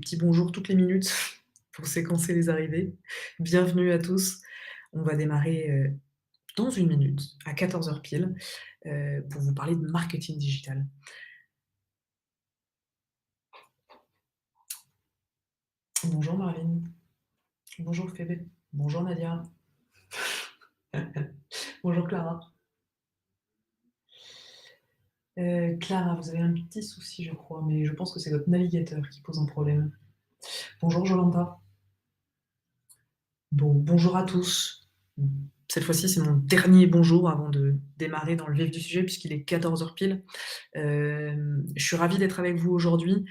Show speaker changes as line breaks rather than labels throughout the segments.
Petit bonjour toutes les minutes pour séquencer les arrivées. Bienvenue à tous. On va démarrer, dans 1 minute, à 14 heures pile, pour vous parler de marketing digital. Bonjour Marline. Bonjour Fébé. Bonjour Nadia. Bonjour Clara. Clara, vous avez un petit souci je crois, mais je pense que c'est votre navigateur qui pose un problème. Bonjour Jolanta. Bon, bonjour à tous. Cette fois-ci, c'est mon dernier bonjour avant de démarrer dans le vif du sujet puisqu'il est 14 heures pile. Je suis ravie d'être avec vous aujourd'hui,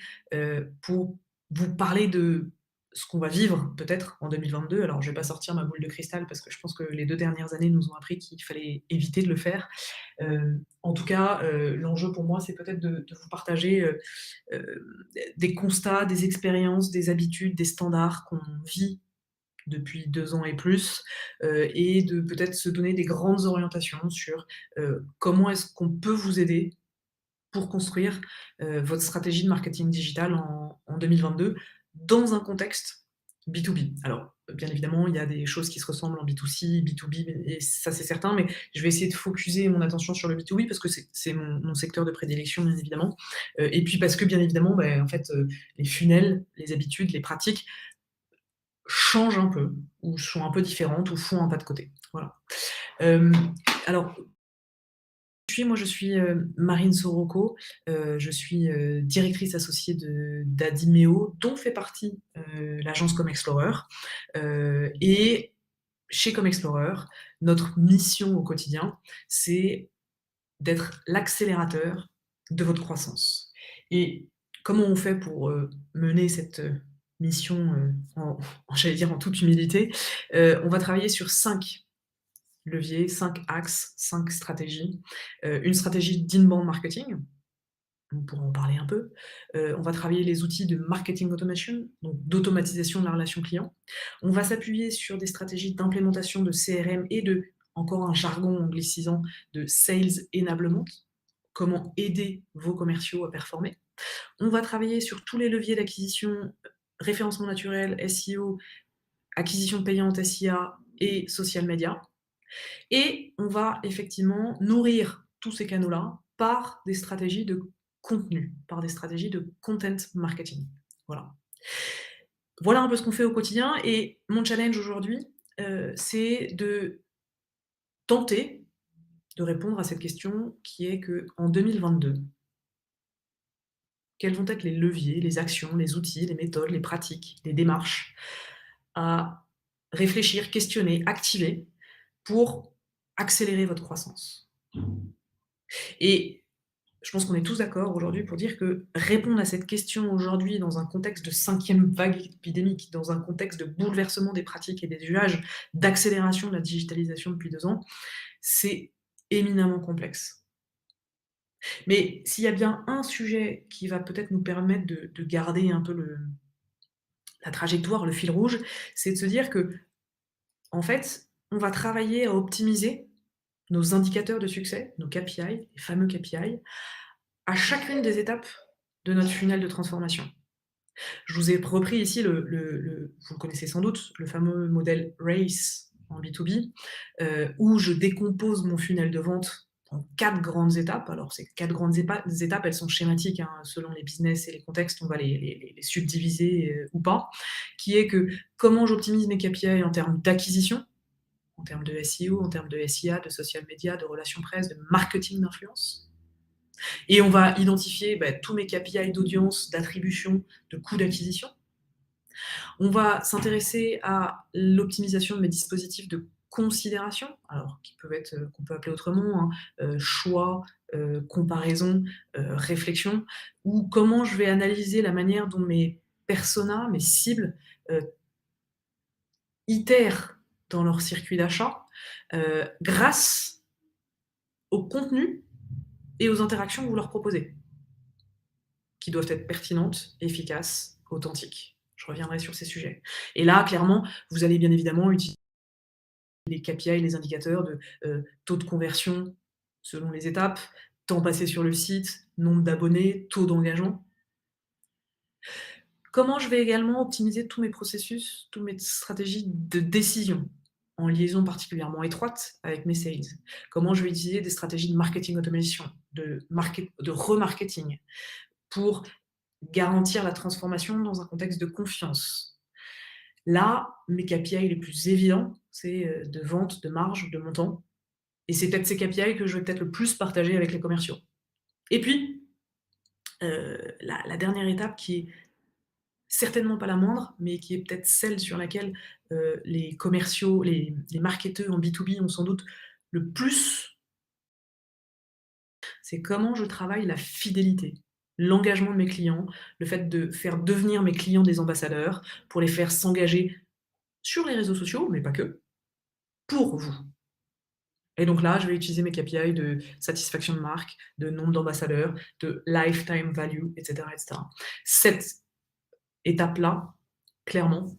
pour vous parler de ce qu'on va vivre peut-être en 2022. Alors je vais pas sortir ma boule de cristal parce que je pense que les 2 dernières années nous ont appris qu'il fallait éviter de le faire. En tout cas, l'enjeu pour moi, c'est peut-être de vous partager, des constats, des expériences, des habitudes, des standards qu'on vit depuis 2 ans et plus, et de peut-être se donner des grandes orientations sur, comment est-ce qu'on peut vous aider pour construire, votre stratégie de marketing digital en 2022 dans un contexte B2B. Alors, bien évidemment, il y a des choses qui se ressemblent en B2C, B2B et ça c'est certain, mais je vais essayer de focuser mon attention sur le B2B parce que c'est mon secteur de prédilection bien évidemment, et puis parce que bien évidemment, en fait, les funnels, les habitudes, les pratiques changent un peu ou sont un peu différentes ou font un pas de côté. Voilà. Hem, alors moi je suis, Marine Sorocco, je suis, directrice associée d'Adimeo, dont fait partie, l'agence Comexplorer, et chez Comexplorer, notre mission au quotidien, c'est d'être l'accélérateur de votre croissance. Et comment on fait pour, mener cette, mission, j'allais dire en toute humilité? On va travailler sur 5 leviers, 5 axes, 5 stratégies. Une stratégie d'inbound marketing, on pourra en parler un peu. On va travailler les outils de marketing automation, donc d'automatisation de la relation client. On va s'appuyer sur des stratégies d'implémentation de CRM et de, encore un jargon anglicisant, de sales enablement. Comment aider vos commerciaux à performer. On va travailler sur tous les leviers d'acquisition, référencement naturel, SEO, acquisition payante SIA et social media. Et on va effectivement nourrir tous ces canaux-là par des stratégies de contenu, par des stratégies de content marketing. Voilà. Voilà un peu ce qu'on fait au quotidien et mon challenge aujourd'hui, c'est de tenter de répondre à cette question qui est qu'en 2022, quels vont être les leviers, les actions, les outils, les méthodes, les pratiques, les démarches à réfléchir, questionner, activer pour accélérer votre croissance? Et je pense qu'on est tous d'accord aujourd'hui pour dire que répondre à cette question aujourd'hui dans un contexte de 5e vague épidémique, dans un contexte de bouleversement des pratiques et des usages, d'accélération de la digitalisation depuis 2 ans, c'est éminemment complexe. Mais s'il y a bien un sujet qui va peut-être nous permettre de garder un peu la trajectoire, le fil rouge, c'est de se dire qu'en fait, on va travailler à optimiser nos indicateurs de succès, nos KPI, les fameux KPI, à chacune des étapes de notre funnel de transformation. Je vous ai repris ici vous le connaissez sans doute, le fameux modèle RACE en B2B, où je décompose mon funnel de vente en 4 grandes étapes. Alors ces 4 grandes étapes, elles sont schématiques, hein, selon les business et les contextes, on va les subdiviser, ou pas, qui est que comment j'optimise mes KPI en termes d'acquisition, en termes de SEO, en termes de SIA, de social media, de relations presse, de marketing d'influence. Et on va identifier tous mes KPI d'audience, d'attribution, de coûts d'acquisition. On va s'intéresser à l'optimisation de mes dispositifs de considération, alors qui peuvent être, qu'on peut appeler autrement, hein, choix, comparaison, réflexion, ou comment je vais analyser la manière dont mes personas, mes cibles, itèrent dans leur circuit d'achat, grâce au contenu et aux interactions que vous leur proposez, qui doivent être pertinentes, efficaces, authentiques. Je reviendrai sur ces sujets. Et là, clairement, vous allez bien évidemment utiliser les KPI, les indicateurs de taux de conversion selon les étapes, temps passé sur le site, nombre d'abonnés, taux d'engagement. Comment je vais également optimiser tous mes processus, toutes mes stratégies de décision, en liaison particulièrement étroite avec mes sales? Comment je vais utiliser des stratégies de marketing automation, de remarketing pour garantir la transformation dans un contexte de confiance? Là, mes KPI les plus évidents, c'est, de vente, de marge, de montant, et c'est peut-être ces KPI que je vais peut-être le plus partager avec les commerciaux. Et puis, la dernière étape qui est certainement pas la moindre, mais qui est peut-être celle sur laquelle, les commerciaux, les marketeurs en B2B ont sans doute le plus, c'est comment je travaille la fidélité, l'engagement de mes clients, le fait de faire devenir mes clients des ambassadeurs, pour les faire s'engager sur les réseaux sociaux, mais pas que, pour vous. Et donc là, je vais utiliser mes KPI de satisfaction de marque, de nombre d'ambassadeurs, de lifetime value, et cetera, et cetera. Cette étape-là, clairement,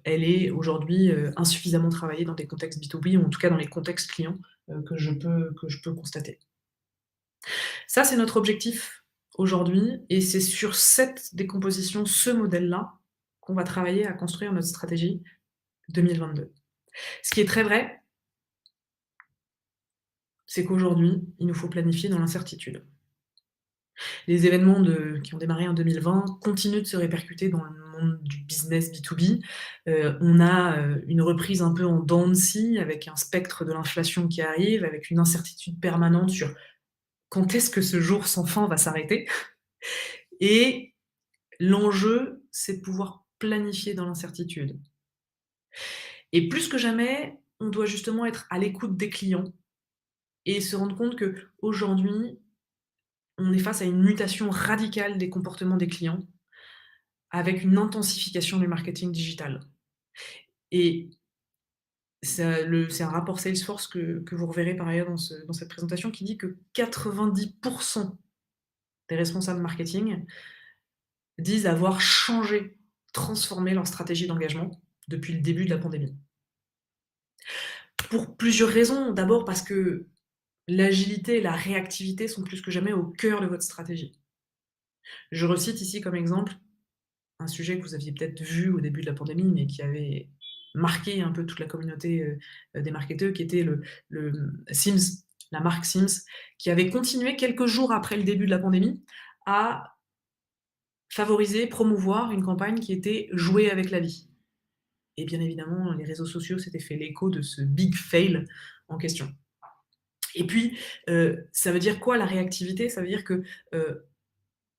elle est aujourd'hui, insuffisamment travaillée dans des contextes B2B ou en tout cas dans les contextes clients, que je peux constater. Ça, c'est notre objectif aujourd'hui et c'est sur cette décomposition, ce modèle-là, qu'on va travailler à construire notre stratégie 2022. Ce qui est très vrai, c'est qu'aujourd'hui, il nous faut planifier dans l'incertitude. Les événements qui ont démarré en 2020 continuent de se répercuter dans le monde du business B2B. On a, une reprise un peu en dents de scie avec un spectre de l'inflation qui arrive, avec une incertitude permanente sur quand est-ce que ce jour sans fin va s'arrêter? Et l'enjeu, c'est de pouvoir planifier dans l'incertitude. Et plus que jamais, on doit justement être à l'écoute des clients et se rendre compte qu'aujourd'hui, on est face à une mutation radicale des comportements des clients avec une intensification du marketing digital. Et c'est un rapport Salesforce que vous reverrez par ailleurs dans cette présentation qui dit que 90 des responsables marketing disent avoir changé, transformé leur stratégie d'engagement depuis le début de la pandémie. Pour plusieurs raisons. D'abord parce que l'agilité et la réactivité sont plus que jamais au cœur de votre stratégie. Je recite ici comme exemple un sujet que vous aviez peut-être vu au début de la pandémie, mais qui avait marqué un peu toute la communauté, des marketeurs, qui était le Sims, la marque Sims, qui avait continué quelques jours après le début de la pandémie à favoriser, promouvoir une campagne qui était «Jouer avec la vie». Et bien évidemment, les réseaux sociaux s'étaient fait l'écho de ce big fail en question. Et puis, ça veut dire quoi la réactivité? Ça veut dire que,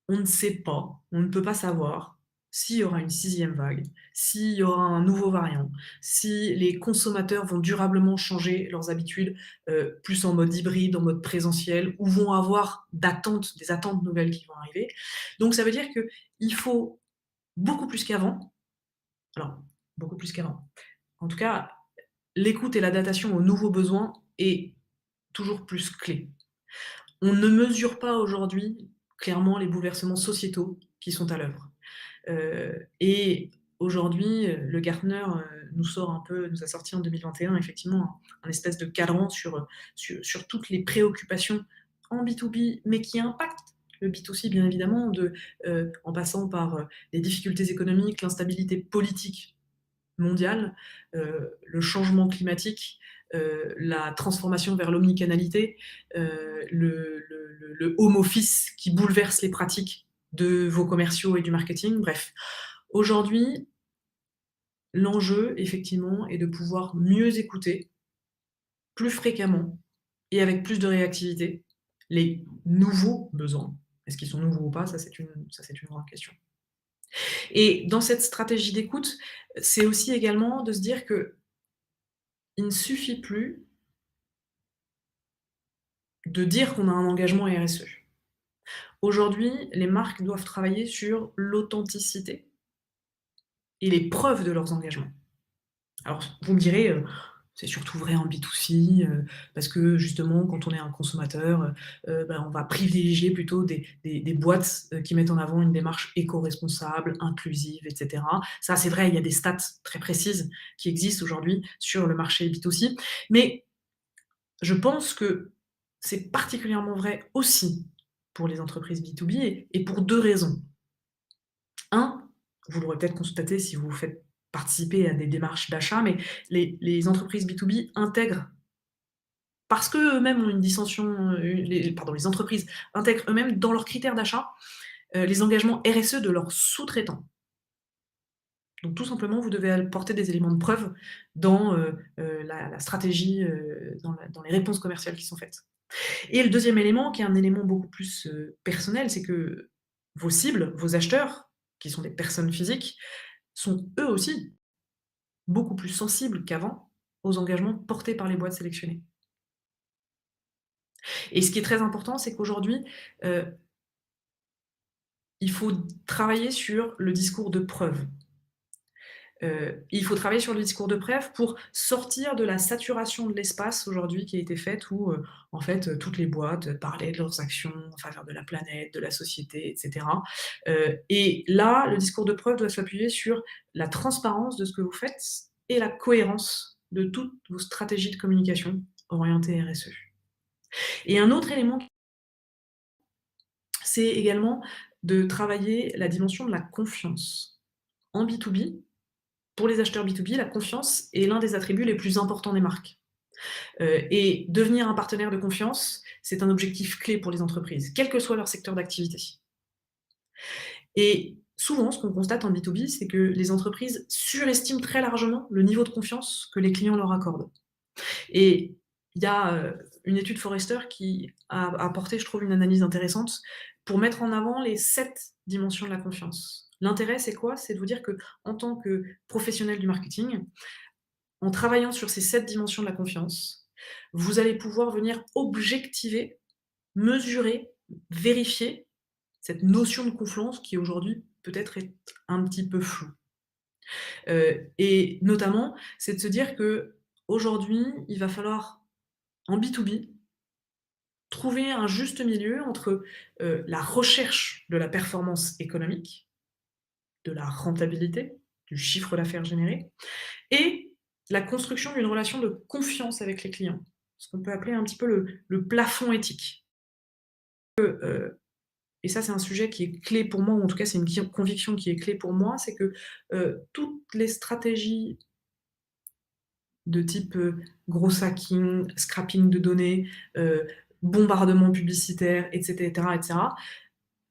on ne sait pas, on ne peut pas savoir s'il y aura une sixième vague, s'il y aura un nouveau variant, si les consommateurs vont durablement changer leurs habitudes, plus en mode hybride, en mode présentiel, ou vont avoir des attentes nouvelles qui vont arriver. Donc ça veut dire qu'il faut beaucoup plus qu'avant, alors beaucoup plus qu'avant, en tout cas, l'écoute et la datation aux nouveaux besoins est toujours plus clé. On ne mesure pas aujourd'hui clairement les bouleversements sociétaux qui sont à l'œuvre. Et aujourd'hui, le Gartner, nous a sorti en 2021 effectivement un espèce de cadran sur toutes les préoccupations en B2B, mais qui impactent le B2C bien évidemment, en passant par, les difficultés économiques, l'instabilité politique mondiale, le changement climatique, la transformation vers l'omnicanalité, le home office qui bouleverse les pratiques de vos commerciaux et du marketing. Bref, aujourd'hui, l'enjeu effectivement est de pouvoir mieux écouter, plus fréquemment et avec plus de réactivité, les nouveaux besoins. Est-ce qu'ils sont nouveaux ou pas? Ça c'est une grande question. Et dans cette stratégie d'écoute, c'est aussi également de se dire qu'il ne suffit plus de dire qu'on a un engagement RSE. Aujourd'hui, les marques doivent travailler sur l'authenticité et les preuves de leurs engagements. Alors, vous me direz, c'est surtout vrai en B2C, parce que justement, quand on est un consommateur, on va privilégier plutôt des boîtes, qui mettent en avant une démarche éco-responsable, inclusive, et cetera. Ça, c'est vrai, il y a des stats très précises qui existent aujourd'hui sur le marché B2C. Mais je pense que c'est particulièrement vrai aussi pour les entreprises B2B et pour 2 raisons. 1, Vous l'aurez peut-être constaté si vous faites participer à des démarches d'achat, mais les entreprises B2B intègrent parce qu'eux-mêmes ont une dissension, les entreprises intègrent eux-mêmes dans leurs critères d'achat, les engagements RSE de leurs sous-traitants. Donc tout simplement, vous devez apporter des éléments de preuve dans, la stratégie, dans les réponses commerciales qui sont faites. Et le deuxième élément, qui est un élément beaucoup plus, personnel, c'est que vos cibles, vos acheteurs, qui sont des personnes physiques, sont eux aussi beaucoup plus sensibles qu'avant aux engagements portés par les boîtes sélectionnées. Et ce qui est très important, c'est qu'aujourd'hui, heu, il faut travailler sur le discours de preuve. Il faut travailler sur le discours de preuve pour sortir de la saturation de l'espace aujourd'hui qui a été faite où, en fait, toutes les boîtes parlaient de leurs actions en faveur de la planète, de la société et cetera. Et là, le discours de preuve doit s'appuyer sur la transparence de ce que vous faites et la cohérence de toutes vos stratégies de communication orientées RSE. Et un autre élément, c'est également de travailler la dimension de la confiance. En B2B, pour les acheteurs B2B, la confiance est l'un des attributs les plus importants des marques. Et devenir un partenaire de confiance, c'est un objectif clé pour les entreprises, quel que soit leur secteur d'activité. Et souvent, ce qu'on constate en B2B, c'est que les entreprises surestiment très largement le niveau de confiance que les clients leur accordent. Et il y a, une étude Forrester qui a apporté, je trouve, une analyse intéressante pour mettre en avant les 7 dimensions de la confiance. L'intérêt, c'est quoi? C'est de vous dire que en tant que professionnel du marketing, en travaillant sur ces 7 dimensions de la confiance, vous allez pouvoir venir objectiver, mesurer, vérifier cette notion de confiance qui aujourd'hui peut-être est un petit peu floue. Et notamment, c'est de se dire qu'aujourd'hui, il va falloir en B2B trouver un juste milieu entre, la recherche de la performance économique, de la rentabilité, du chiffre d'affaires généré et la construction d'une relation de confiance avec les clients. Ce qu'on peut appeler un petit peu le plafond éthique. Et ça, c'est un sujet qui est clé pour moi, ou en tout cas, c'est une conviction qui est clé pour moi, c'est que, toutes les stratégies de type, gros hacking, scrapping de données, bombardement publicitaire et cetera,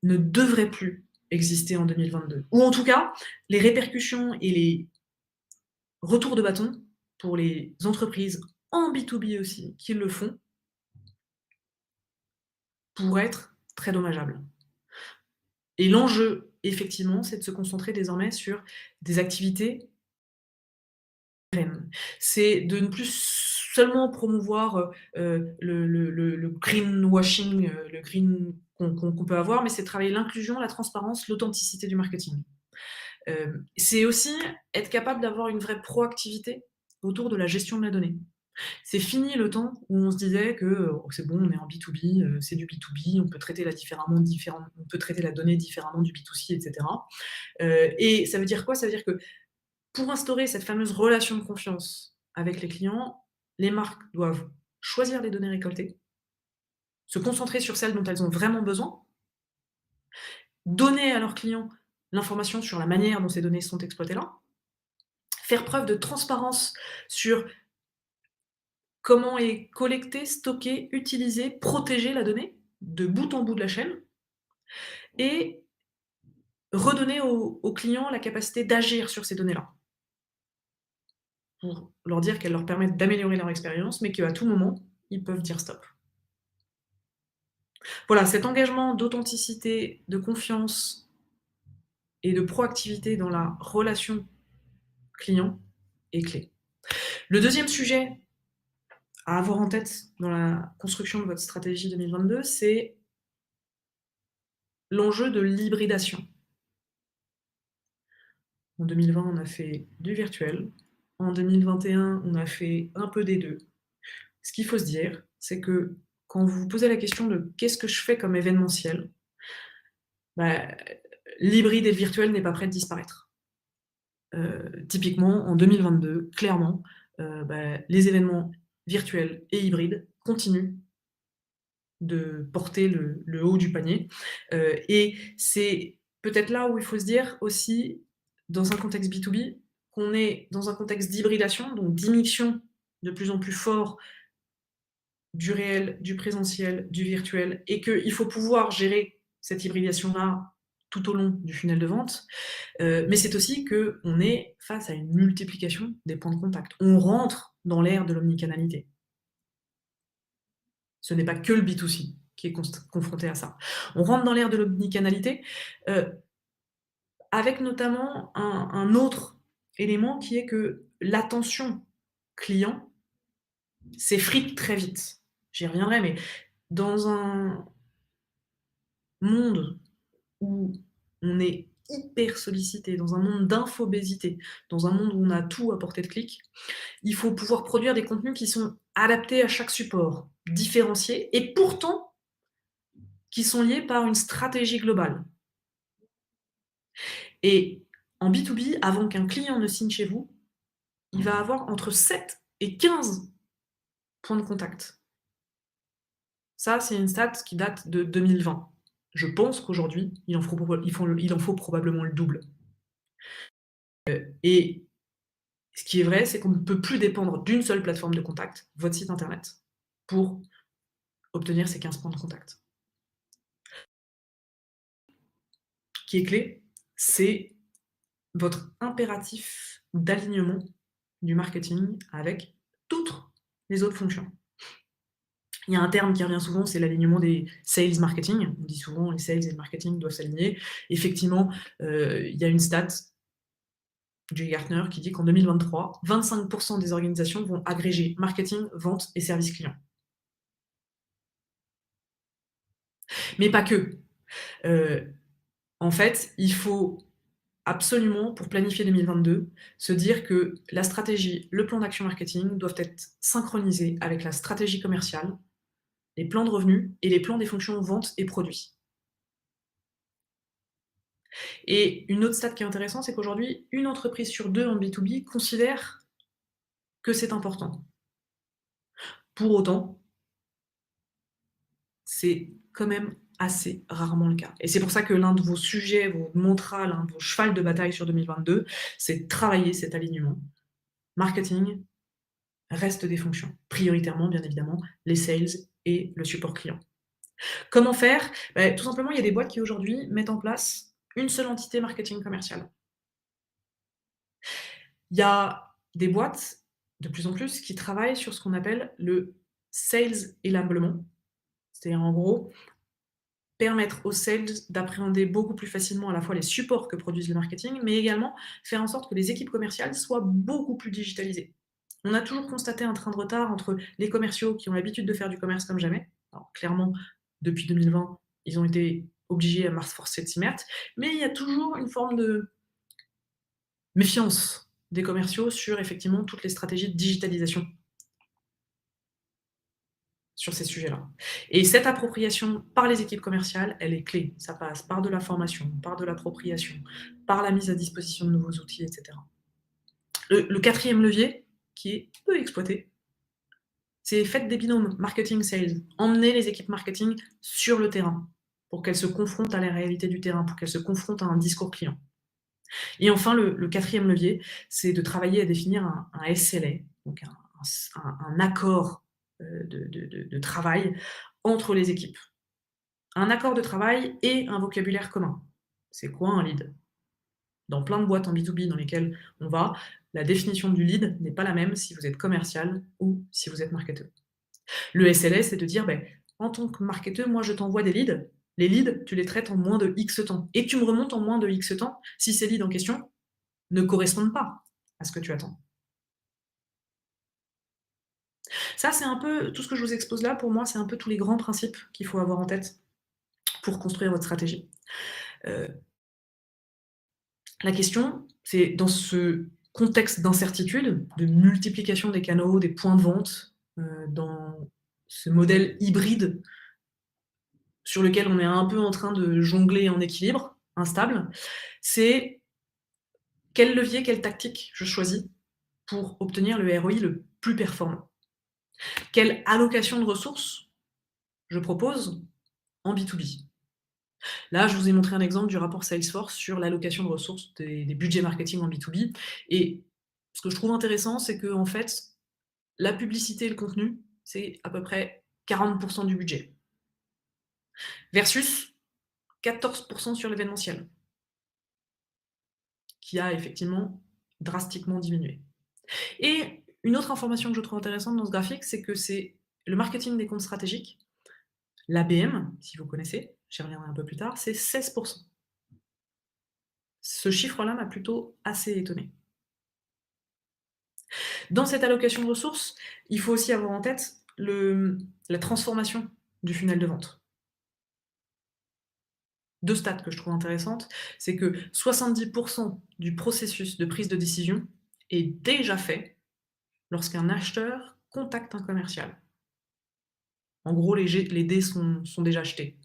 ne devraient plus exister en 2022. Ou en tout cas, les répercussions et les retours de bâton pour les entreprises en B2B aussi qui le font, pourraient être très dommageables. Et l'enjeu, effectivement, c'est de se concentrer désormais sur des activités pérennes. C'est de ne plus seulement promouvoir, le greenwashing, le green qu'on peut avoir, mais c'est de travailler l'inclusion, la transparence, l'authenticité du marketing. C'est aussi être capable d'avoir une vraie proactivité autour de la gestion de la donnée. C'est fini le temps où on se disait que, «Oh c'est bon, on est en B2B, c'est du B2B, on peut traiter on peut traiter la donnée différemment du B2C» et cetera. Et ça veut dire quoi? Ça veut dire que pour instaurer cette fameuse relation de confiance avec les clients, les marques doivent choisir les données récoltées, se concentrer sur celles dont elles ont vraiment besoin, donner à leurs clients l'information sur la manière dont ces données sont exploitées là, faire preuve de transparence sur comment est collectée, stockée, utilisée, protégée la donnée, de bout en bout de la chaîne et redonner aux clients la capacité d'agir sur ces données-là. Pour leur dire qu'elles leur permettent d'améliorer leur expérience, mais qu'à tout moment, ils peuvent dire stop. Voilà, cet engagement d'authenticité, de confiance et de proactivité dans la relation client est clé. Le deuxième sujet à avoir en tête dans la construction de votre stratégie 2022, c'est l'enjeu de l'hybridation. En 2020, on a fait du virtuel. En 2021, on a fait un peu des 2. Ce qu'il faut se dire, c'est que quand vous vous posez la question de: «Qu'est-ce que je fais comme événementiel?», bah, l'hybride et le virtuel n'est pas prêt de disparaître. Typiquement en 2022, clairement, les événements virtuels et hybrides continuent de porter le haut du panier, et c'est peut-être là où il faut se dire aussi dans un contexte B2B, qu'on est dans un contexte d'hybridation, donc d'immixtion de plus en plus fort du réel, du présentiel, du virtuel, et qu'il faut pouvoir gérer cette hybridation-là tout au long du funnel de vente. Mais c'est aussi qu'on est face à une multiplication des points de contact. On rentre dans l'ère de l'omnicanalité. Ce n'est pas que le B2C qui est confronté à ça. On rentre dans l'ère de l'omnicanalité, avec notamment un autre élément qui est que l'attention client s'effrite très vite. J'y reviendrai, mais dans un monde où on est hyper sollicité, dans un monde d'infobésité, dans un monde où on a tout à portée de clic, il faut pouvoir produire des contenus qui sont adaptés à chaque support, différenciés et pourtant qui sont liés par une stratégie globale. Et en B2B, avant qu'un client ne signe chez vous, il va avoir entre 7 et 15 points de contact. Ça, c'est une stat qui date de 2020. Je pense qu'aujourd'hui, il en faut probablement le double. Et ce qui est vrai, c'est qu'on ne peut plus dépendre d'une seule plateforme de contact, votre site internet, pour obtenir ces 15 points de contact. Ce qui est clé, c'est votre impératif d'alignement du marketing avec toutes les autres fonctions. Il y a un terme qui revient souvent, c'est l'alignement des sales marketing. On dit souvent les sales et le marketing doivent s'aligner. Effectivement, il y a une stat du Gartner qui dit qu'en 2023, 25% des organisations vont agréger marketing, vente et service client. Mais pas que. En fait, il faut absolument, pour planifier 2022, se dire que la stratégie, le plan d'action marketing doivent être synchronisés avec la stratégie commerciale, les plans de revenus et les plans des fonctions vente et produits. Et une autre stat qui est intéressante, c'est qu'aujourd'hui, une entreprise sur deux en B2B considère que c'est important. Pour autant, c'est quand même assez rarement le cas. Et c'est pour ça que l'un de vos sujets, vos mantras, l'un de vos chevals de bataille sur 2022, c'est de travailler cet alignement. Marketing reste des fonctions, prioritairement, bien évidemment, les sales et le support client. Comment faire? Tout simplement, il y a des boîtes qui aujourd'hui mettent en place une seule entité marketing commercial. Il y a des boîtes, de plus en plus, qui travaillent sur ce qu'on appelle le sales enablement. C'est-à-dire, en gros, permettre aux sales d'appréhender beaucoup plus facilement à la fois les supports que produisent le marketing, mais également faire en sorte que les équipes commerciales soient beaucoup plus digitalisées. On a toujours constaté un train de retard entre les commerciaux qui ont l'habitude de faire du commerce comme jamais. Alors clairement, depuis 2020, ils ont été obligés à se forcer de s'y mettre, mais il y a toujours une forme de méfiance des commerciaux sur effectivement toutes les stratégies de digitalisation sur ces sujets-là. Et cette appropriation par les équipes commerciales, elle est clé. Ça passe par de la formation, par de l'appropriation, par la mise à disposition de nouveaux outils, etc. Le quatrième levier, qui est peu exploité, c'est faites des binômes marketing-sales. Emmenez les équipes marketing sur le terrain pour qu'elles se confrontent à la réalité du terrain, pour qu'elles se confrontent à un discours client. Et enfin, le quatrième levier, c'est de travailler à définir un SLA, donc un accord de travail entre les équipes. Un accord de travail et un vocabulaire commun. C'est quoi un lead? Dans plein de boîtes en B2B dans lesquelles on va, la définition du lead n'est pas la même si vous êtes commercial ou si vous êtes marketeur. Le SLA, c'est de dire, en tant que marketeur, moi je t'envoie des leads. Les leads, tu les traites en moins de X temps. Et tu me remontes en moins de X temps si ces leads en question ne correspondent pas à ce que tu attends. Ça, c'est un peu tout ce que je vous expose là, pour moi, c'est un peu tous les grands principes qu'il faut avoir en tête pour construire votre stratégie. La question, c'est dans ce contexte d'incertitude, de multiplication des canaux, des points de vente, dans ce modèle hybride sur lequel on est un peu en train de jongler en équilibre, instable, c'est quel levier, quelle tactique je choisis pour obtenir le ROI le plus performant. Quelle allocation de ressources je propose en B2B. Là, je vous ai montré un exemple du rapport Salesforce sur l'allocation de ressources des budgets marketing en B2B et ce que je trouve intéressant, c'est qu'en fait, la publicité et le contenu, c'est à peu près 40 du budget versus 14 sur l'événementiel, qui a effectivement drastiquement diminué. Et une autre information que je trouve intéressante dans ce graphique, c'est que c'est le marketing des comptes stratégiques, l'ABM, si vous connaissez, j'y reviendrai un peu plus tard, c'est 16. Ce chiffre-là m'a plutôt assez étonné. Dans cette allocation de ressources, il faut aussi avoir en tête la transformation du funnel de vente. Deux stats que je trouve intéressantes, c'est que 70% du processus de prise de décision est déjà fait lorsqu'un acheteur contacte un commercial. En gros, les dés sont déjà achetés.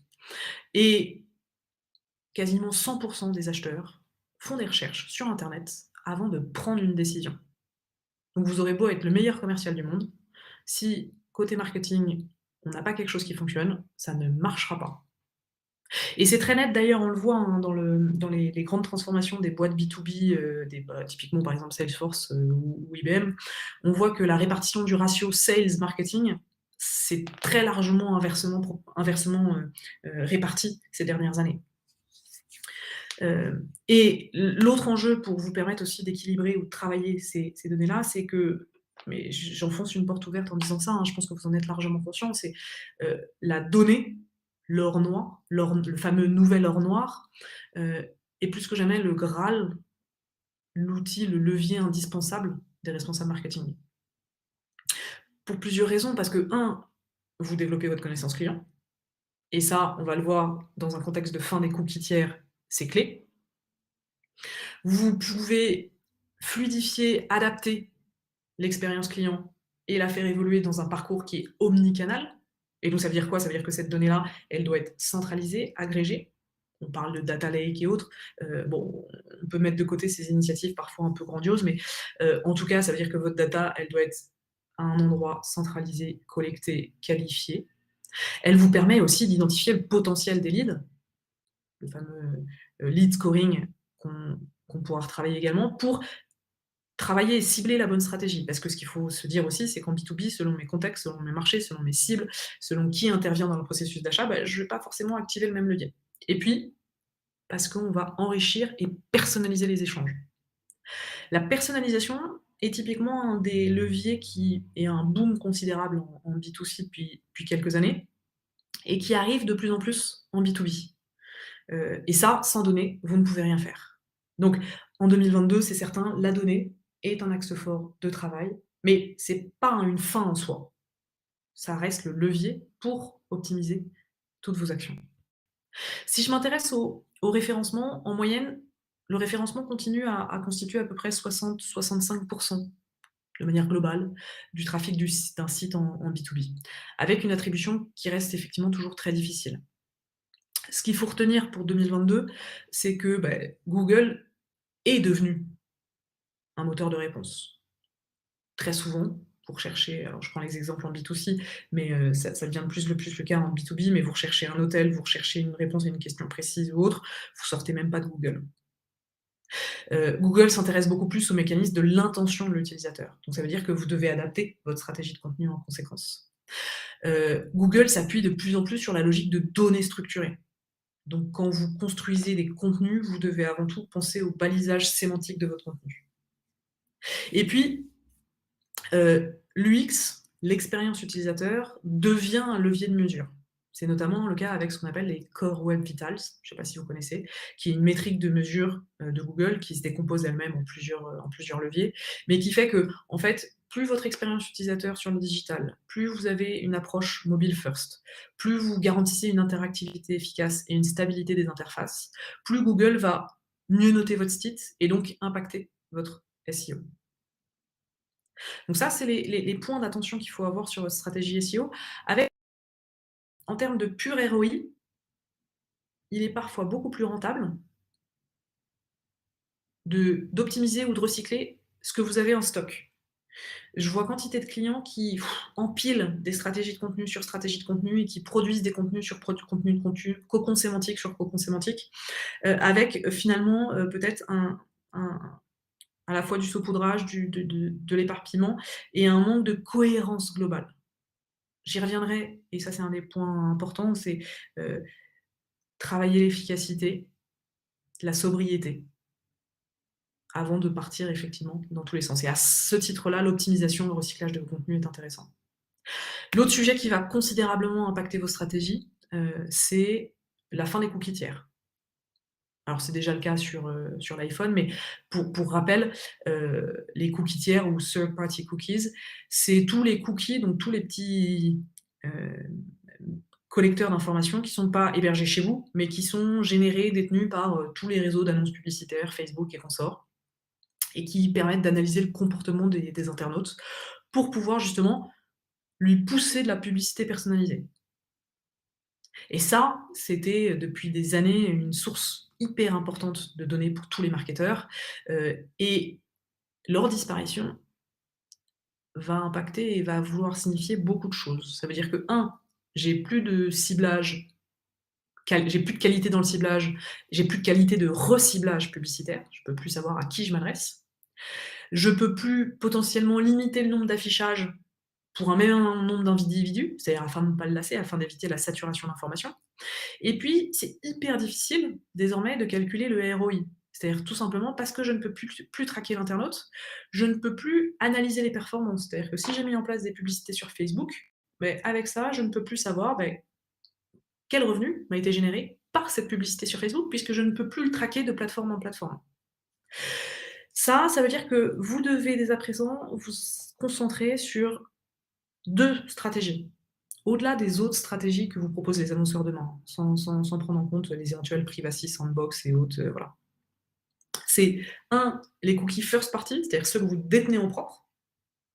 Et quasiment 100% des acheteurs font des recherches sur Internet avant de prendre une décision. Donc vous aurez beau être le meilleur commercial du monde, si côté marketing, on n'a pas quelque chose qui fonctionne, ça ne marchera pas. Et c'est très net d'ailleurs, on le voit hein, dans les grandes transformations des boîtes B2B, typiquement par exemple Salesforce ou IBM, on voit que la répartition du ratio sales-marketing, c'est très largement inversement réparti ces dernières années. Et l'autre enjeu pour vous permettre aussi d'équilibrer ou de travailler ces données-là, c'est que, mais j'enfonce une porte ouverte en disant ça, hein, je pense que vous en êtes largement conscient, c'est la donnée, l'or noir, le fameux nouvel or noir, est plus que jamais le Graal, l'outil, le levier indispensable des responsables marketing. Pour plusieurs raisons, parce que, un, vous développez votre connaissance client, et ça, on va le voir dans un contexte de fin des cookies tiers, c'est clé. Vous pouvez fluidifier, adapter l'expérience client et la faire évoluer dans un parcours qui est omnicanal. Et donc ça veut dire quoi? Ça veut dire que cette donnée-là, elle doit être centralisée, agrégée. On parle de data lake et autres. Bon, on peut mettre de côté ces initiatives parfois un peu grandioses, mais en tout cas, ça veut dire que votre data, elle doit être à un endroit centralisé, collecté, qualifié. Elle vous permet aussi d'identifier le potentiel des leads, le fameux lead scoring qu'on pourra retravailler également, pour travailler et cibler la bonne stratégie. Parce que ce qu'il faut se dire aussi, c'est qu'en B2B, selon mes contextes, selon mes marchés, selon mes cibles, selon qui intervient dans le processus d'achat, je ne vais pas forcément activer le même levier. Et puis, parce qu'on va enrichir et personnaliser les échanges. La personnalisation est typiquement un des leviers qui est un boom considérable en B2C depuis quelques années et qui arrive de plus en plus en B2B. Et ça, sans données, vous ne pouvez rien faire. Donc, en 2022, c'est certain, la donnée est un axe fort de travail, mais c'est pas une fin en soi. Ça reste le levier pour optimiser toutes vos actions. Si je m'intéresse au référencement, en moyenne, le référencement continue à constituer à peu près 60-65% de manière globale du trafic d'un site en B2B, avec une attribution qui reste effectivement toujours très difficile. Ce qu'il faut retenir pour 2022, c'est que Google est devenu un moteur de réponse. Très souvent, pour chercher, alors je prends les exemples en B2C, mais ça devient de plus le cas en B2B, mais vous recherchez un hôtel, vous recherchez une réponse à une question précise ou autre, vous sortez même pas de Google. Google s'intéresse beaucoup plus au mécanisme de l'intention de l'utilisateur. Donc ça veut dire que vous devez adapter votre stratégie de contenu en conséquence. Google s'appuie de plus en plus sur la logique de données structurées. Donc quand vous construisez des contenus, vous devez avant tout penser au balisage sémantique de votre contenu. Et puis, l'UX, l'expérience utilisateur, devient un levier de mesure. C'est notamment le cas avec ce qu'on appelle les Core Web Vitals, je ne sais pas si vous connaissez, qui est une métrique de mesure de Google qui se décompose elle-même en plusieurs leviers, mais qui fait que, en fait, plus votre expérience utilisateur sur le digital, plus vous avez une approche mobile first, plus vous garantissez une interactivité efficace et une stabilité des interfaces, plus Google va mieux noter votre site et donc impacter votre SEO. Donc ça, c'est les points d'attention qu'il faut avoir sur votre stratégie SEO. Avec, en termes de pur ROI, il est parfois beaucoup plus rentable d'optimiser ou de recycler ce que vous avez en stock. Je vois quantité de clients qui empilent des stratégies de contenu sur stratégie de contenu et qui produisent des contenus sur contenu de contenu, cocon sémantique sur cocon sémantique, avec, finalement, peut-être un à la fois du saupoudrage, de l'éparpillement et un manque de cohérence globale. J'y reviendrai et ça, c'est un des points importants, c'est, heu, travailler l'efficacité, la sobriété, avant de partir effectivement dans tous les sens et à ce titre-là, l'optimisation, le recyclage de vos contenus est intéressant. L'autre sujet qui va considérablement impacter vos stratégies, c'est la fin des cookies tiers. Alors c'est déjà le cas sur l'iPhone, mais pour rappel, les cookies tiers ou third party cookies, c'est tous les cookies, donc tous les petits, collecteurs d'informations qui sont pas hébergés chez vous, mais qui sont générés, détenus par, tous les réseaux d'annonces publicitaires, Facebook et consorts, et qui permettent d'analyser le comportement des internautes pour pouvoir justement lui pousser de la publicité personnalisée. Et ça, c'était depuis des années une source hyper importante de données pour tous les marketeurs, et leur disparition va impacter et va vouloir signifier beaucoup de choses. Ça veut dire que un, j'ai plus de ciblage, j'ai plus de qualité dans le ciblage, j'ai plus de qualité de reciblage publicitaire, je peux plus savoir à qui je m'adresse. Je peux plus potentiellement limiter le nombre d'affichages pour un même nombre d'individus, c'est-à-dire afin de ne pas le lasser, afin d'éviter la saturation d'informations. Et puis, c'est hyper difficile désormais de calculer le ROI. C'est-à-dire tout simplement parce que je ne peux plus traquer l'internaute, je ne peux plus analyser les performances. C'est-à-dire que si j'ai mis en place des publicités sur Facebook, beh, avec ça, je ne peux plus savoir, beh, quel revenu m'a été généré par cette publicité sur Facebook, puisque je ne peux plus le traquer de plateforme en plateforme. Ça veut dire que vous devez dès à présent vous concentrer sur 2 stratégies. Au-delà des autres stratégies que vous proposent les annonceurs demain, sans prendre en compte les éventuels privacy sandbox et autres, voilà. C'est un, les cookies first party, c'est-à-dire ceux que vous détenez en propre.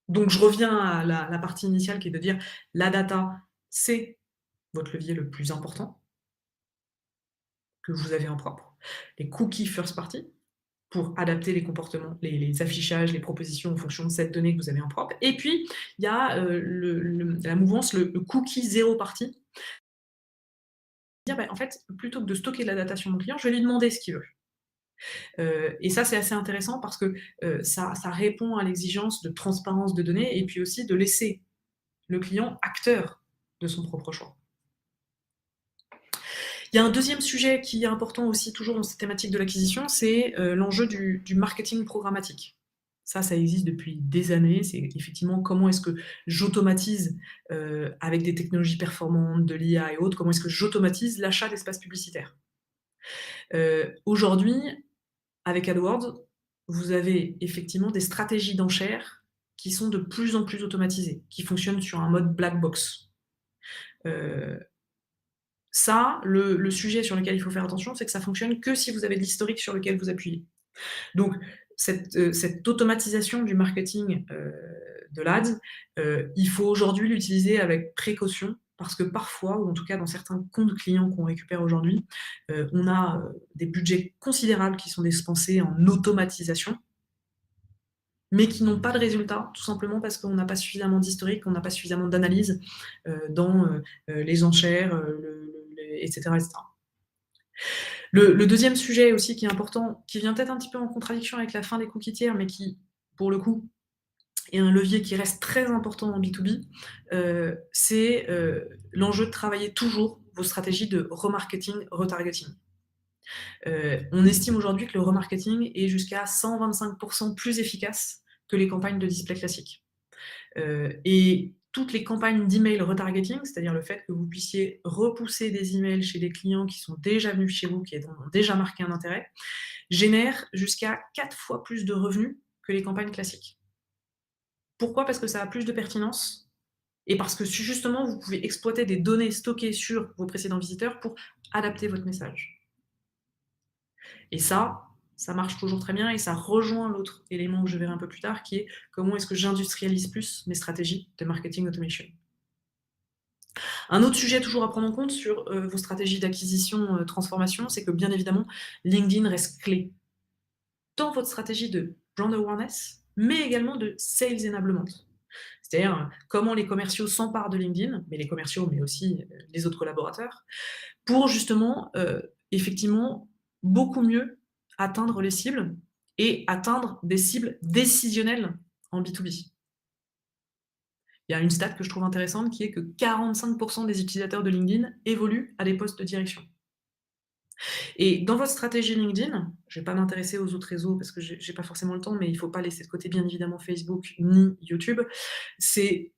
Donc je reviens à la partie initiale qui est de dire la data, c'est votre levier le plus important que vous avez en propre. Les cookies first party, pour adapter les comportements, les affichages, les propositions en fonction de cette donnée que vous avez en propre. Et puis, il y a la mouvance, le cookie zéro party. Dire, bah, en fait, plutôt que de stocker de la data sur mon client, je vais lui demander ce qu'il veut. Et ça, c'est assez intéressant parce que ça répond à l'exigence de transparence de données et puis aussi de laisser le client acteur de son propre choix. Il y a un deuxième sujet qui est important aussi, toujours dans cette thématique de l'acquisition, c'est l'enjeu du marketing programmatique. Ça existe depuis des années. C'est effectivement comment est-ce que j'automatise, avec des technologies performantes, de l'IA et autres, comment est-ce que j'automatise l'achat d'espaces publicitaires. Aujourd'hui, avec AdWords, vous avez effectivement des stratégies d'enchères qui sont de plus en plus automatisées, qui fonctionnent sur un mode black box. Heu, Ça, le sujet sur lequel il faut faire attention, c'est que ça fonctionne que si vous avez de l'historique sur lequel vous appuyez. Donc cette automatisation du marketing, de l'Ads, il faut aujourd'hui l'utiliser avec précaution parce que parfois, ou en tout cas dans certains comptes clients qu'on récupère aujourd'hui, on a, des budgets considérables qui sont dépensés en automatisation, mais qui n'ont pas de résultat, tout simplement parce qu'on n'a pas suffisamment d'historique, on n'a pas suffisamment d'analyse, dans, les enchères, et cetera, et cetera. Le 2e sujet aussi qui est important, qui vient peut-être un petit peu en contradiction avec la fin des cookies tiers, mais qui, pour le coup, est un levier qui reste très important en B2B, c'est, l'enjeu de travailler toujours vos stratégies de remarketing, retargeting. On estime aujourd'hui que le remarketing est jusqu'à 125 plus efficace que les campagnes de display classiques. Et toutes les campagnes d'email retargeting, c'est-à-dire le fait que vous puissiez repousser des emails chez des clients qui sont déjà venus chez vous, qui ont déjà marqué un intérêt, génèrent jusqu'à 4 fois plus de revenus que les campagnes classiques. Pourquoi? Parce que ça a plus de pertinence et parce que justement, vous pouvez exploiter des données stockées sur vos précédents visiteurs pour adapter votre message. Et ça marche toujours très bien et ça rejoint l'autre élément que je verrai un peu plus tard, qui est comment est-ce que j'industrialise plus mes stratégies de marketing automation. Un autre sujet toujours à prendre en compte sur vos stratégies d'acquisition, transformation, c'est que bien évidemment, LinkedIn reste clé. Dans votre stratégie de brand awareness, mais également de sales enablement. C'est-à-dire, comment les commerciaux s'emparent de LinkedIn, mais les commerciaux, mais aussi, les autres collaborateurs, pour justement, effectivement, beaucoup mieux atteindre les cibles et atteindre des cibles décisionnelles en B2B. Il y a une stat que je trouve intéressante qui est que 45 des utilisateurs de LinkedIn évoluent à des postes de direction. Et dans votre stratégie LinkedIn, je ne vais pas m'intéresser aux autres réseaux parce que j'ai pas forcément le temps, mais il ne faut pas laisser de côté bien évidemment Facebook ni YouTube. C'est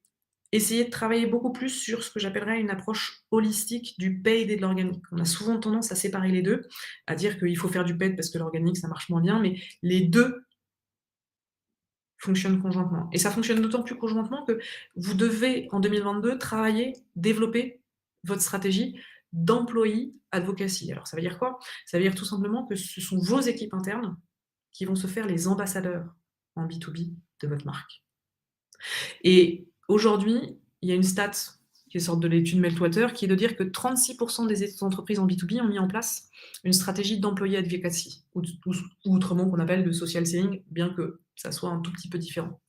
essayer de travailler beaucoup plus sur ce que j'appellerais une approche holistique du paid et de l'organique. On a souvent tendance à séparer les 2, à dire qu'il faut faire du paid parce que l'organique ça marche moins bien, mais les 2 fonctionnent conjointement. Et ça fonctionne d'autant plus conjointement que vous devez, en 2022, travailler, développer votre stratégie d'employee advocacy. Alors ça veut dire quoi? Ça veut dire tout simplement que ce sont vos équipes internes qui vont se faire les ambassadeurs en B2B de votre marque. Et aujourd'hui, il y a une stat qui est sorte de l'étude Meltwater, qui est de dire que 36% des entreprises en B2B ont mis en place une stratégie d'employé advocacy, ou autrement qu'on appelle de social selling, bien que ça soit un tout petit peu différent.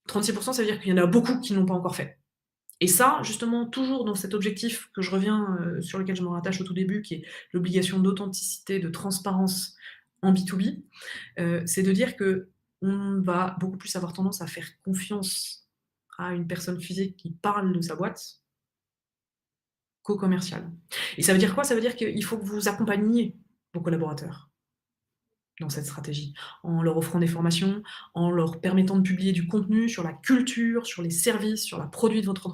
36%, ça veut dire qu'il y en a beaucoup qui n'ont pas encore fait. Et ça, justement, toujours dans cet objectif que je reviens, sur lequel je me rattache au tout début, qui est l'obligation d'authenticité, de transparence en B2B, c'est de dire qu'on va beaucoup plus avoir tendance à faire confiance à une personne physique qui parle de sa boîte qu'au commercial. Et ça veut dire quoi? Ça veut dire qu'il faut que vous accompagniez vos collaborateurs dans cette stratégie, en leur offrant des formations, en leur permettant de publier du contenu sur la culture, sur les services, sur les produits de votre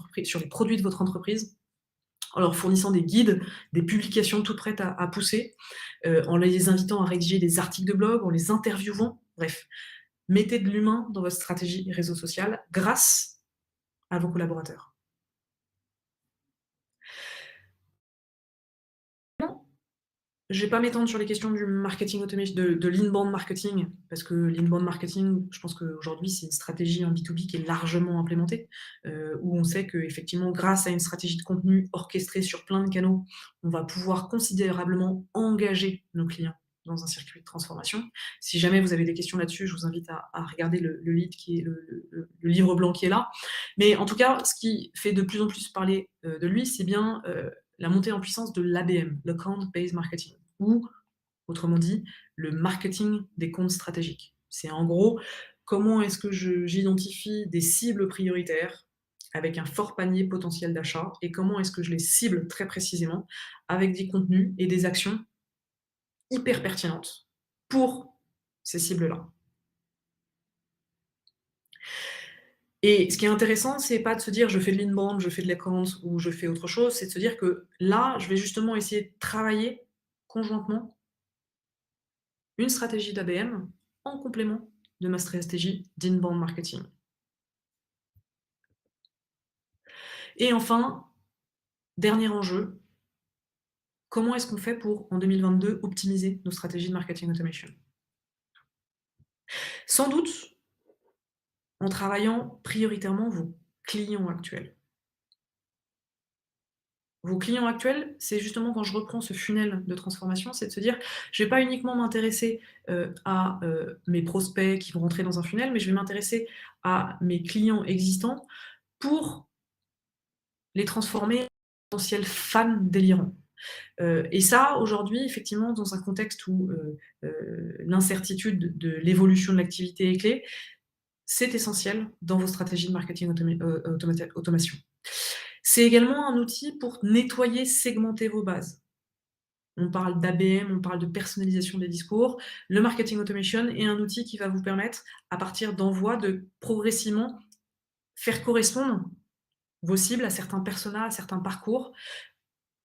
entreprise, en leur fournissant des guides, des publications toutes prêtes à pousser, en les invitant à rédiger des articles de blog, en les interviewant, bref. Mettez de l'humain dans votre stratégie réseau social grâce à vos collaborateurs. Je vais pas m'étendre sur les questions du marketing automation, de l'inbound marketing, parce que l'inbound marketing, je pense qu'aujourd'hui, c'est une stratégie en B2B qui est largement implémentée, où on sait qu'effectivement, grâce à une stratégie de contenu orchestrée sur plein de canaux, on va pouvoir considérablement engager nos clients dans un circuit de transformation. Si jamais vous avez des questions là-dessus, je vous invite à regarder le lead qui est le livre blanc qui est là. Mais en tout cas, ce qui fait de plus en plus parler de lui, c'est bien la montée en puissance de l'ABM, l'Account-Based Marketing, ou, autrement dit, le marketing des comptes stratégiques. C'est en gros, comment est-ce que j'identifie des cibles prioritaires avec un fort panier potentiel d'achat, et comment est-ce que je les cible très précisément avec des contenus et des actions hyper pertinentes pour ces cibles-là. Et ce qui est intéressant, c'est pas de se dire: «Je fais de l'inbound, je fais de l'account ou je fais autre chose», c'est de se dire que là, je vais justement essayer de travailler conjointement une stratégie d'ABM en complément de ma stratégie d'inbound marketing. Et enfin, dernier enjeu, comment est-ce qu'on fait pour, en 2022, optimiser nos stratégies de marketing automation? Sans doute en travaillant prioritairement vos clients actuels. Vos clients actuels, c'est justement quand je reprends ce funnel de transformation, c'est de se dire: «Je vais pas uniquement m'intéresser, à, mes prospects qui vont rentrer dans un funnel, mais je vais m'intéresser à mes clients existants pour les transformer en potentiels fans délirants». Et ça, aujourd'hui, effectivement, dans un contexte où, l'incertitude de l'évolution de l'activité est clé, c'est essentiel dans vos stratégies de marketing automation. C'est également un outil pour nettoyer, segmenter vos bases. On parle d'ABM, on parle de personnalisation des discours. Le marketing automation est un outil qui va vous permettre, à partir d'envois, de progressivement faire correspondre vos cibles à certains personas, à certains parcours,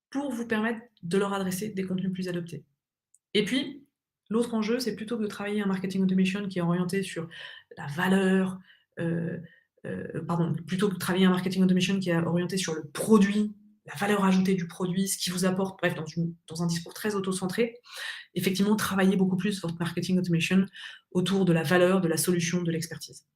pour vous permettre de leur adresser des contenus plus adaptés. Et puis, l'autre enjeu, c'est plutôt que de travailler un marketing automation qui est orienté sur la valeur, heu pardon, plutôt que de travailler un marketing automation qui est orienté sur le produit, la valeur ajoutée du produit, ce qui vous apporte, bref, dans un discours très auto-centré, effectivement, travailler beaucoup plus votre marketing automation autour de la valeur, de la solution, de l'expertise.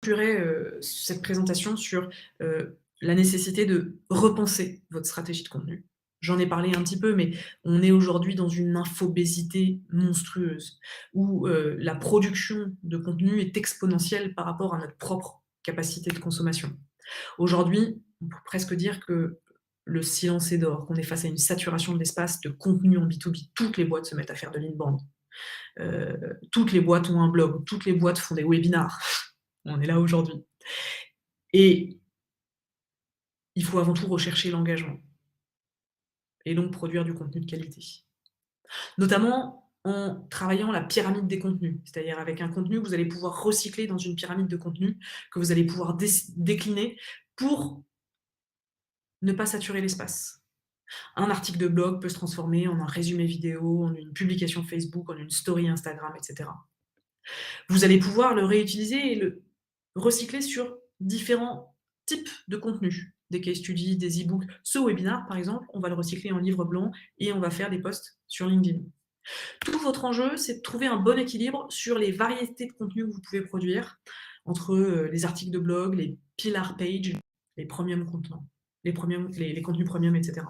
Je conclurai, cette présentation sur, la nécessité de repenser votre stratégie de contenu. J'en ai parlé un petit peu, mais on est aujourd'hui dans une infobésité monstrueuse, où, la production de contenu est exponentielle par rapport à notre propre capacité de consommation. Aujourd'hui, on peut presque dire que le silence est d'or, qu'on est face à une saturation de l'espace de contenu en B2B. Toutes les boîtes se mettent à faire de l'inbound. Toutes les boîtes ont un blog, toutes les boîtes font des webinars. On est là aujourd'hui. Et il faut avant tout rechercher l'engagement et donc produire du contenu de qualité. Notamment en travaillant la pyramide des contenus, c'est-à-dire avec un contenu que vous allez pouvoir recycler dans une pyramide de contenus que vous allez pouvoir décliner pour ne pas saturer l'espace. Un article de blog peut se transformer en un résumé vidéo, en une publication Facebook, en une story Instagram, etc. Vous allez pouvoir le réutiliser et le recycler sur différents types de contenus. Des case studies, des e-books. Ce webinar, par exemple, on va le recycler en livre blanc et on va faire des posts sur LinkedIn. Tout votre enjeu, c'est de trouver un bon équilibre sur les variétés de contenus que vous pouvez produire entre les articles de blog, les pillar pages, les premium contenants, les contenus premium, etc.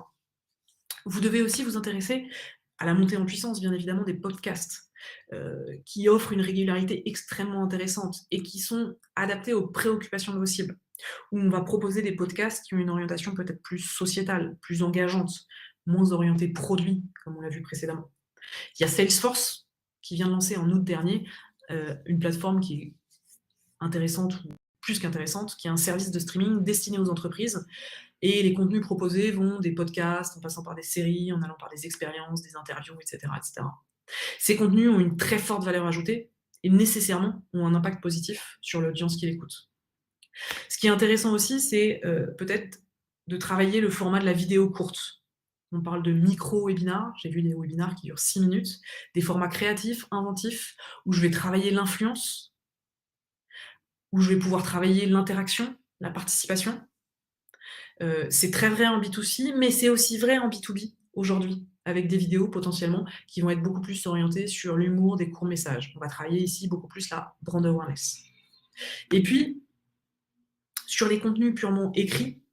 Vous devez aussi vous intéresser à la montée en puissance, bien évidemment, des podcasts, qui offrent une régularité extrêmement intéressante et qui sont adaptés aux préoccupations de vos cibles. Où on va proposer des podcasts qui ont une orientation peut-être plus sociétale, plus engageante, moins orientée produit, comme on l'a vu précédemment. Il y a Salesforce qui vient de lancer en août dernier une plateforme qui est intéressante, ou plus qu'intéressante, qui est un service de streaming destiné aux entreprises. Et les contenus proposés vont des podcasts, en passant par des séries, en allant par des expériences, des interviews, etc., etc. Ces contenus ont une très forte valeur ajoutée et nécessairement ont un impact positif sur l'audience qui l'écoute. Ce qui est intéressant aussi, c'est peut-être de travailler le format de la vidéo courte. On parle de micro-webinars, j'ai vu des webinars qui durent 6 minutes, des formats créatifs, inventifs, où je vais travailler l'influence, où je vais pouvoir travailler l'interaction, la participation. C'est très vrai en B2C, mais c'est aussi vrai en B2B aujourd'hui, avec des vidéos potentiellement qui vont être beaucoup plus orientées sur l'humour, des courts messages. On va travailler ici beaucoup plus la brand awareness. Et puis, sur les contenus purement écrits,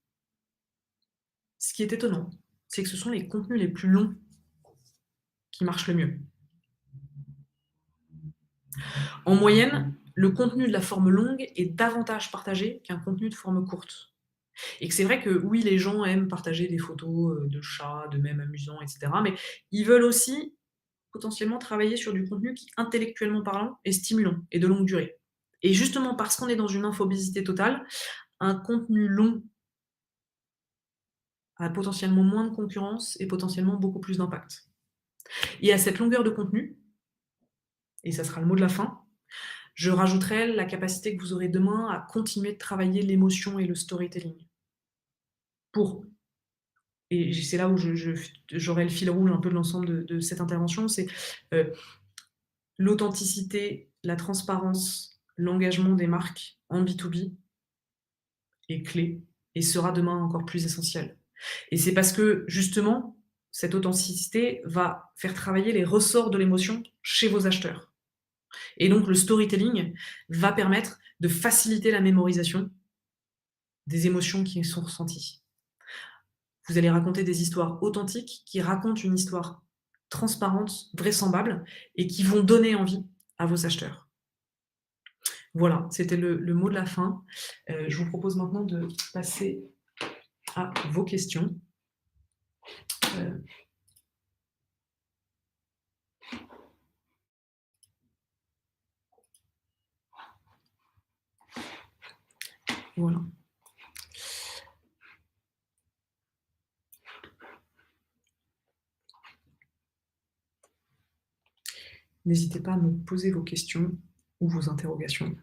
ce qui est étonnant, c'est que ce sont les contenus les plus longs qui marchent le mieux. En moyenne, le contenu de la forme longue est davantage partagé qu'un contenu de forme courte. Et que c'est vrai que oui, les gens aiment partager des photos de chats, de mèmes amusants, etc. Mais ils veulent aussi potentiellement travailler sur du contenu qui, intellectuellement parlant, est stimulant et de longue durée. Et justement, parce qu'on est dans une infobésité totale, un contenu long a potentiellement moins de concurrence et potentiellement beaucoup plus d'impact. Et à cette longueur de contenu, et ça sera le mot de la fin, je rajouterai la capacité que vous aurez demain à continuer de travailler l'émotion et le storytelling. Et c'est là où j'aurai le fil rouge un peu de l'ensemble de cette intervention, c'est l'authenticité, la transparence, l'engagement des marques en B2B est clé et sera demain encore plus essentiel. Et c'est parce que justement, cette authenticité va faire travailler les ressorts de l'émotion chez vos acheteurs. Et donc le storytelling va permettre de faciliter la mémorisation des émotions qui sont ressenties. Vous allez raconter des histoires authentiques qui racontent une histoire transparente, vraisemblable et qui vont donner envie à vos acheteurs. Voilà, c'était le mot de la fin. Je vous propose maintenant de passer à vos questions. Voilà. N'hésitez pas à me poser vos questions ou vos interrogations.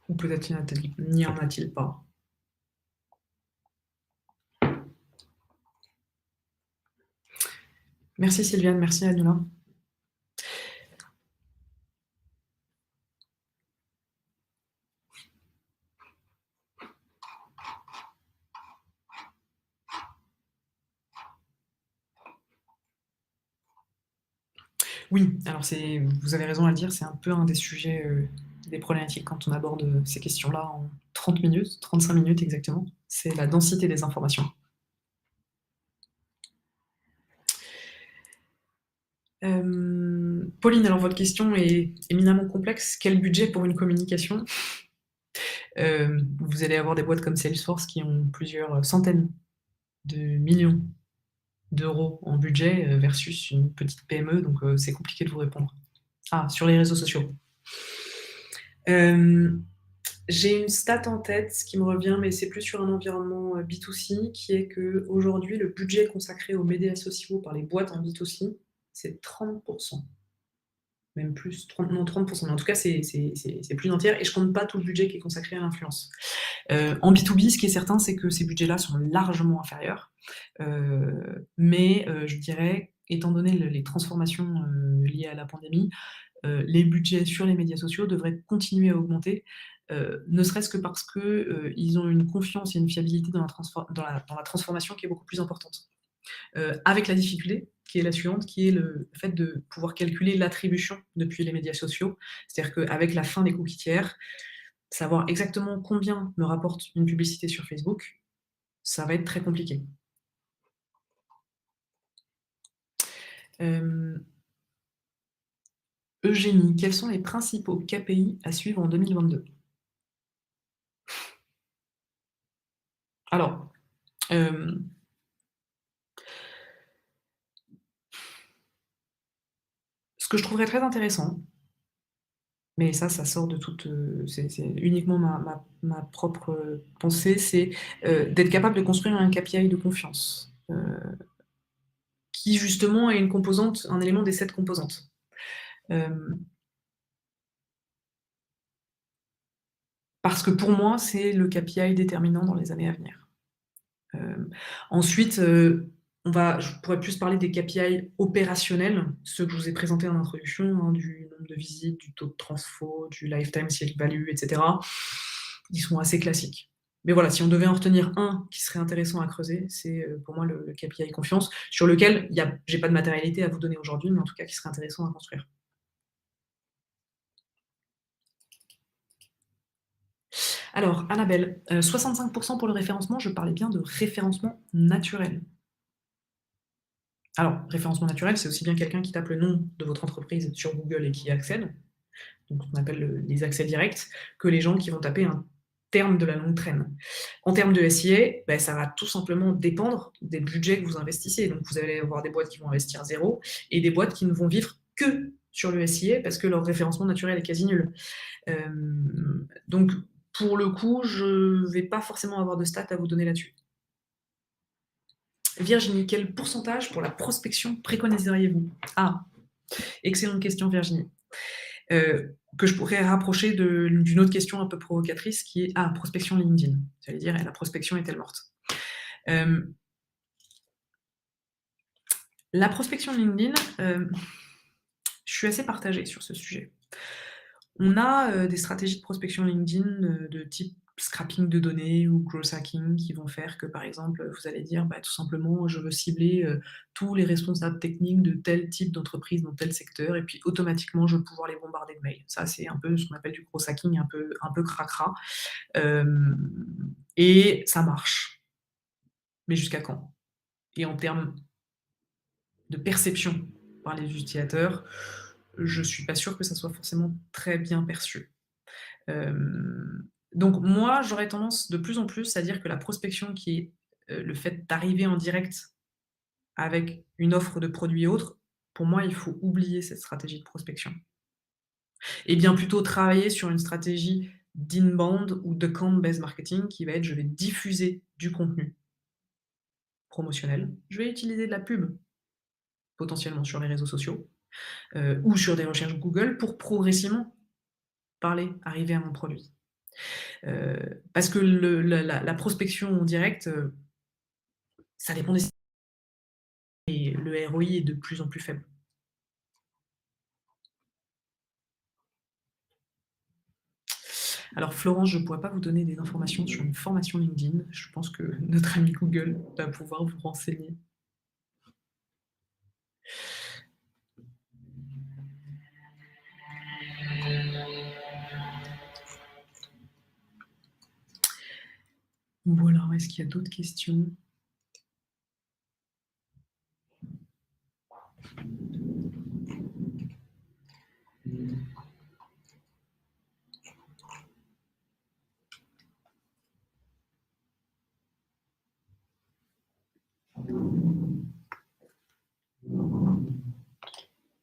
Ou peut-être n'y en a-t-il pas. Merci Sylviane, merci Anula. Oui, alors vous avez raison à le dire, c'est un peu un des sujets, des problématiques quand on aborde ces questions-là en 30 minutes, 35 minutes exactement. C'est la densité des informations. Pauline, alors votre question est éminemment complexe. Quel budget pour une communication? Vous allez avoir des boîtes comme Salesforce qui ont plusieurs centaines de millions d'euros en budget versus une petite PME, donc c'est compliqué de vous répondre. Ah, sur les réseaux sociaux. J'ai une stat en tête qui me revient, mais c'est plus sur un environnement B2C, qui est qu'aujourd'hui, le budget consacré aux médias sociaux par les boîtes en B2C, c'est 30%. Même plus, 30%. Mais en tout cas, c'est plus entière. Et je compte pas tout le budget qui est consacré à l'influence. En B2B, ce qui est certain, c'est que ces budgets-là sont largement inférieurs. Mais je dirais, étant donné les transformations liées à la pandémie, les budgets sur les médias sociaux devraient continuer à augmenter, ne serait-ce que parce qu'ils ont une confiance et une fiabilité dans la transformation qui est beaucoup plus importante. Avec la difficulté qui est la suivante, qui est le fait de pouvoir calculer l'attribution depuis les médias sociaux. C'est-à-dire qu'avec la fin des cookies tiers, savoir exactement combien me rapporte une publicité sur Facebook, ça va être très compliqué. Eugénie, quels sont les principaux KPI à suivre en 2022? Alors, ce que je trouverais très intéressant, mais ça sort de toute, c'est uniquement ma propre pensée, c'est d'être capable de construire un KPI de confiance, qui justement est une composante, un élément des 7 composantes. Parce que pour moi, c'est le KPI déterminant dans les années à venir. Ensuite, je pourrais plus parler des KPI opérationnels, ceux que je vous ai présentés en introduction, hein, du nombre de visites, du taux de transfo, du lifetime sales value, et cetera. Ils sont assez classiques. Mais voilà, si on devait en retenir un qui serait intéressant à creuser, c'est pour moi le KPI confiance, sur lequel j'ai pas de matérialité à vous donner aujourd'hui, mais en tout cas qui serait intéressant à construire. Alors, Annabelle, 65% pour le référencement, je parlais bien de référencement naturel. Alors, référencement naturel, c'est aussi bien quelqu'un qui tape le nom de votre entreprise sur Google et qui y accède, donc ce qu'on appelle les accès directs, que les gens qui vont taper un terme de la longue traîne. En termes de SIA, ça va tout simplement dépendre des budgets que vous investissez. Donc vous allez avoir des boîtes qui vont investir 0 et des boîtes qui ne vont vivre que sur le SIA parce que leur référencement naturel est quasi nul. Donc pour le coup, je ne vais pas forcément avoir de stats à vous donner là-dessus. Virginie, quel pourcentage pour la prospection préconiseriez-vous? Ah, excellente question Virginie. Que je pourrais rapprocher d'une autre question un peu provocatrice qui est prospection LinkedIn. J'allais dire, la prospection est-elle morte? La prospection LinkedIn, je suis assez partagée sur ce sujet. On a des stratégies de prospection LinkedIn de type scrapping de données ou growth hacking qui vont faire que, par exemple, vous allez dire, tout simplement, je veux cibler tous les responsables techniques de tel type d'entreprise dans tel secteur, et puis automatiquement, je vais pouvoir les bombarder de mails. Ça, c'est un peu ce qu'on appelle du growth hacking, un peu cracra. Et ça marche. Mais jusqu'à quand? Et en termes de perception par les utilisateurs, je ne suis pas sûre que ça soit forcément très bien perçu. Donc moi, j'aurais tendance de plus en plus à dire que la prospection qui est le fait d'arriver en direct avec une offre de produits et autres, pour moi, il faut oublier cette stratégie de prospection. Et bien plutôt travailler sur une stratégie d'inbound ou de account-based marketing qui va être: je vais diffuser du contenu promotionnel, je vais utiliser de la pub, potentiellement sur les réseaux sociaux, ou sur des recherches Google pour progressivement arriver à mon produit. Parce que la prospection en direct, ça dépend des et le ROI est de plus en plus faible. Alors Florence, je ne pourrais pas vous donner des informations sur une formation LinkedIn. Je pense que notre ami Google va pouvoir vous renseigner. Voilà, est-ce qu'il y a d'autres questions?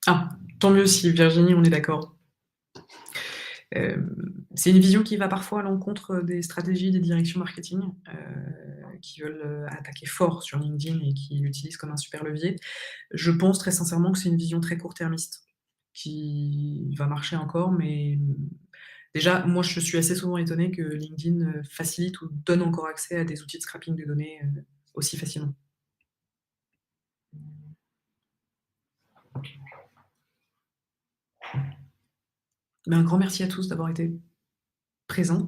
Ah, tant mieux si Virginie, on est d'accord. C'est une vision qui va parfois à l'encontre des stratégies des directions marketing, qui veulent, attaquer fort sur LinkedIn et qui l'utilisent comme un super levier. Je pense très sincèrement que c'est une vision très court-termiste, qui va marcher encore, mais, déjà, moi, je suis assez souvent étonnée que LinkedIn, facilite ou donne encore accès à des outils de scrapping de données, aussi facilement. Mais un grand merci à tous d'avoir été présents,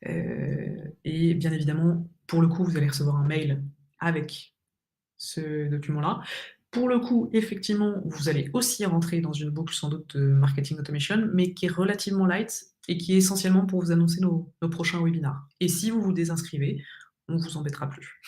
et bien évidemment, pour le coup, vous allez recevoir un mail avec ce document-là. Pour le coup, effectivement, vous allez aussi rentrer dans une boucle sans doute de marketing automation, mais qui est relativement light et qui est essentiellement pour vous annoncer nos prochains webinars. Et si vous vous désinscrivez, on vous embêtera plus.